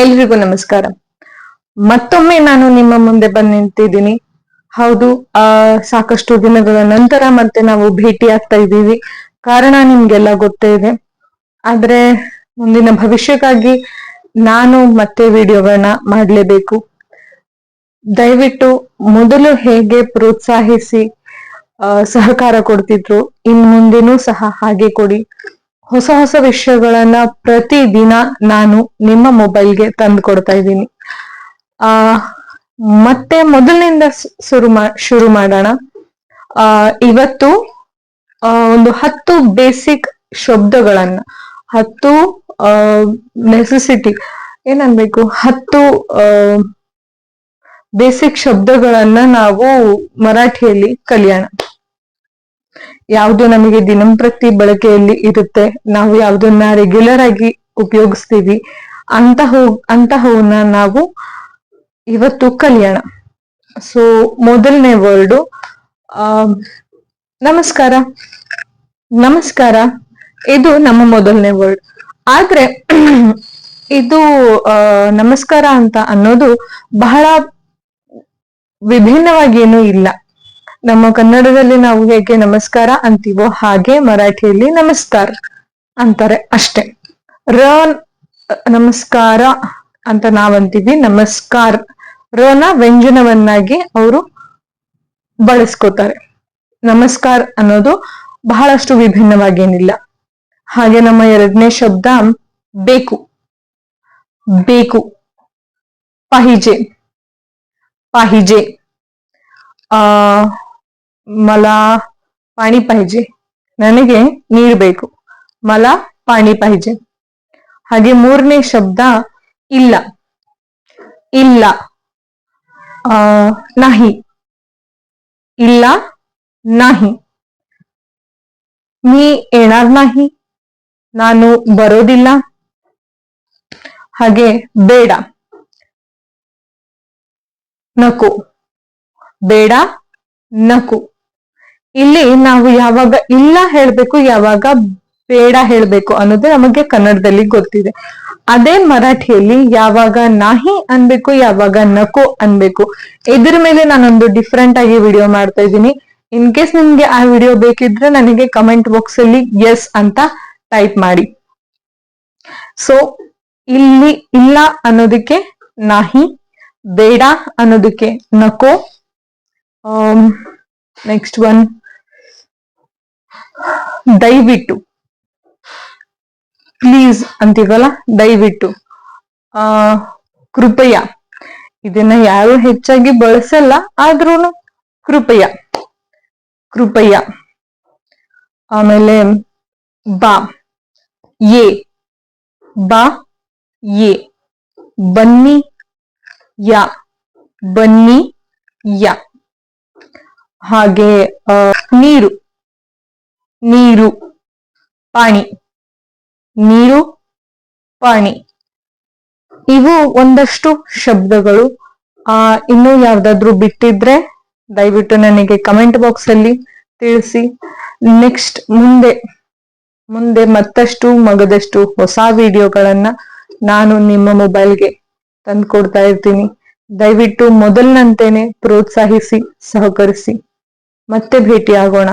ಎಲ್ರಿಗೂ ನಮಸ್ಕಾರ. ಮತ್ತೊಮ್ಮೆ ನಾನು ನಿಮ್ಮ ಮುಂದೆ ಬಂದು ನಿಂತಿದ್ದೀನಿ. ಹೌದು, ಸಾಕಷ್ಟು ದಿನಗಳ ನಂತರ ಮತ್ತೆ ನಾವು ಭೇಟಿ ಆಗ್ತಾ ಇದ್ದೀವಿ. ಕಾರಣ ನಿಮ್ಗೆಲ್ಲ ಗೊತ್ತೇ ಇದೆ. ಆದ್ರೆ ಮುಂದಿನ ಭವಿಷ್ಯಕ್ಕಾಗಿ ನಾನು ಮತ್ತೆ ವಿಡಿಯೋಗಳನ್ನ ಮಾಡ್ಲೇಬೇಕು. ದಯವಿಟ್ಟು ಮೊದಲು ಹೇಗೆ ಪ್ರೋತ್ಸಾಹಿಸಿ ಸಹಕಾರ ಕೊಡ್ತಿದ್ರು, ಇನ್ ಮುಂದೆನೂ ಸಹ ಹಾಗೆ ಕೊಡಿ. ಹೊಸ ಹೊಸ ವಿಷಯಗಳನ್ನ ಪ್ರತಿದಿನ ನಾನು ನಿಮ್ಮ ಮೊಬೈಲ್ಗೆ ತಂದು ಕೊಡ್ತಾ ಇದ್ದೀನಿ. ಮತ್ತೆ ಮೊದಲಿನಿಂದ ಶುರು ಮಾಡೋಣ. ಇವತ್ತು ಒಂದು 10 ಬೇಸಿಕ್ ಶಬ್ದಗಳನ್ನ, 10 ನೆಸೆಸಿಟಿ ಏನನ್ಬೇಕು, 10 ಬೇಸಿಕ್ ಶಬ್ದಗಳನ್ನ ನಾವು ಮರಾಠಿಯಲ್ಲಿ ಕಲಿಯೋಣ. ಯಾವುದು ನಮಗೆ ದಿನಂಪ್ರತಿ ಬಳಕೆಯಲ್ಲಿ ಇರುತ್ತೆ, ನಾವು ಯಾವುದನ್ನ ರೆಗ್ಯುಲರ್ ಆಗಿ ಉಪಯೋಗಿಸ್ತೀವಿ, ಅಂತಹವನ್ನ ನಾವು ಇವತ್ತು ಕಲಿಯೋಣ. ಸೊ ಮೊದಲನೇ ವರ್ಡು ನಮಸ್ಕಾರ. ನಮಸ್ಕಾರ ಇದು ನಮ್ಮ ಮೊದಲನೇ ವರ್ಡ್. ಆದ್ರೆ ಇದು ನಮಸ್ಕಾರ ಅಂತ ಅನ್ನೋದು ಬಹಳ ವಿಭಿನ್ನವಾಗಿ ಏನೂ ಇಲ್ಲ. ನಮ್ಮ ಕನ್ನಡದಲ್ಲಿ ನಾವು ಹೇಗೆ ನಮಸ್ಕಾರ ಅಂತೀವೋ ಹಾಗೆ ಮರಾಠಿಯಲ್ಲಿ ನಮಸ್ಕಾರ ಅಂತಾರೆ ಅಷ್ಟೇ. ನಮಸ್ಕಾರ ಅಂತ ನಾವಂತೀವಿ. ನಮಸ್ಕಾರ ರನ ವ್ಯಂಜನವನ್ನಾಗಿ ಅವರು ಬಳಸ್ಕೋತಾರೆ. ನಮಸ್ಕಾರ ಅನ್ನೋದು ಬಹಳಷ್ಟು ವಿಭಿನ್ನವಾಗೇನಿಲ್ಲ. ಹಾಗೆ ನಮ್ಮ ಎರಡನೇ ಶಬ್ದ ಬೇಕು. ಬೇಕು, ಪಾಹಿಜೆ. पाहिजे. मला पाणी पाहिजे, ನನಗೆ ನೀರು ಬೇಕು. मला पाणी पाहिजे. ಹಾಗೆ ಮೂರನೇ ಶಬ್ದ ಇಲ್ಲ. ಇಲ್ಲ, नाही. ಇಲ್ಲ, नाही. मी येणार नाही, ನಾನು ಬರೋದಿಲ್ಲ. ಹಾಗೆ ಬೇಡ. नको. ಬೇಡ, ನಕು. ಇಲ್ಲಿ ನಾವು ಯಾವಾಗ ಇಲ್ಲ ಹೇಳ್ಬೇಕು, ಯಾವಾಗ ಬೇಡ ಹೇಳ್ಬೇಕು ಅನ್ನೋದು ನಮಗೆ ಕನ್ನಡದಲ್ಲಿ ಗೊತ್ತಿದೆ. ಅದೇ ಮರಾಠಿಯಲ್ಲಿ ಯಾವಾಗ ನಾಹಿ ಅನ್ಬೇಕು, ಯಾವಾಗ ನಕೋ ಅನ್ಬೇಕು. ಇದ್ರ ಮೇಲೆ ನಾನೊಂದು ಡಿಫ್ರೆಂಟ್ ಆಗಿ ವಿಡಿಯೋ ಮಾಡ್ತಾ ಇದ್ದೀನಿ. ಇನ್ ಕೇಸ್ ನಿಮ್ಗೆ ಆ ವಿಡಿಯೋ ಬೇಕಿದ್ರೆ ನನಗೆ ಕಮೆಂಟ್ ಬಾಕ್ಸ್ ಅಲ್ಲಿ ಎಸ್ ಅಂತ ಟೈಪ್ ಮಾಡಿ. ಸೊ ಇಲ್ಲಿ ಇಲ್ಲ ಅನ್ನೋದಕ್ಕೆ ನಾಹಿ, ಬೇಡ ಅನ್ನೋದಕ್ಕೆ ನಕೋ. ನೆಕ್ಸ್ಟ್ ಒನ್ ದಯವಿಟ್ಟು. ಪ್ಲೀಸ್ ಅಂತೀವಲ್ಲ, ದಯವಿಟ್ಟು. ಕೃಪಯ, ಇದನ್ನ ಯಾರು ಹೆಚ್ಚಾಗಿ ಬಳಸಲ್ಲ, ಆದ್ರೂ ಕೃಪಯ. ಕೃಪಯ. ಆಮೇಲೆ ಬಾ, ಯೇ. ಬಾ, ಯೇ. ಬನ್ನಿ, ಯಾ. ಬನ್ನಿ, ಯಾ. ಹಾಗೆ ನೀರು. ನೀರು, ಪಾಣಿ. ನೀರು, ಪಾಣಿ. ಇವು ಒಂದಷ್ಟು ಶಬ್ದಗಳು. ಇನ್ನೂ ಯಾವ್ದಾದ್ರು ಬಿಟ್ಟಿದ್ರೆ ದಯವಿಟ್ಟು ನನಗೆ ಕಮೆಂಟ್ ಬಾಕ್ಸ್ ಅಲ್ಲಿ ತಿಳಿಸಿ. ನೆಕ್ಸ್ಟ್ ಮುಂದೆ ಮತ್ತಷ್ಟು ಮಗದಷ್ಟು ಹೊಸ ವಿಡಿಯೋಗಳನ್ನ ನಾನು ನಿಮ್ಮ ಮೊಬೈಲ್ಗೆ ತಂದ್ಕೊಡ್ತಾ ಇರ್ತೀನಿ. ದಯವಿಟ್ಟು ಮೊದಲಿನಂತೆನೆ ಪ್ರೋತ್ಸಾಹಿಸಿ, ಸಹಕರಿಸಿ. ಮತ್ತೆ ಭೇಟಿ ಆಗೋಣ.